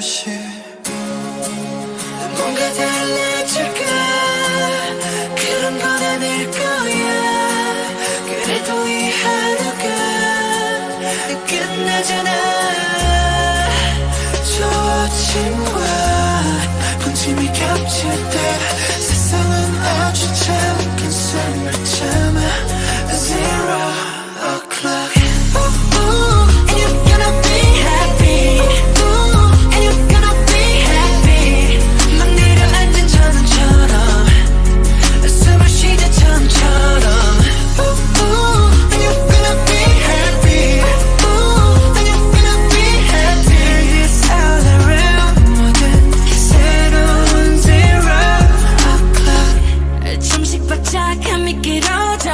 다시 뭔가 달라질까 그런 건 아닐 거야. 그래도 이 하루가 끝나잖아. 저 아침과 분침이 겹칠 때 세상은 아주 작은 숨을 참아. Zero o'clock. And you're gonna be happy. And you're gonna be happy. 막 내려앉은 전원처럼 숨을 쉬자 처음처럼. And you're gonna be happy. And you're gonna be happy. It's all around. 모든 게 새로운 zero o'clock. 좀씩 바짝함이 길어져.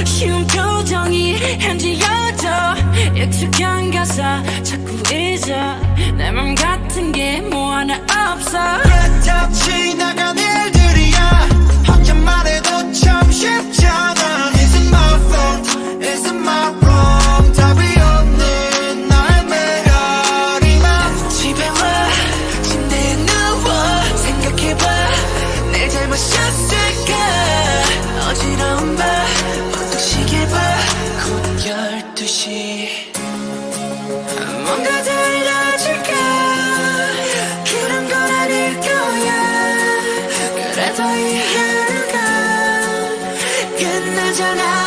쉬운 표정이 현지여져. 익숙한 가사 자꾸 잊어. 내 맘 같은 게 뭐 하나 없어. 다 지나간 일들이야. 혼자만 해도 참 쉽잖아. Is it my fault? Is it my wrong? 답이 없는 나의 메아리만. 집에 와 침대에 누워 생각해봐. 내 잘못이었을까. 어지러운 밤 문득 시계 봐. 곧 12시. 뭔가 달라질까 그런 건 아닐 거야. 그래도 이 하루가 끝나잖아.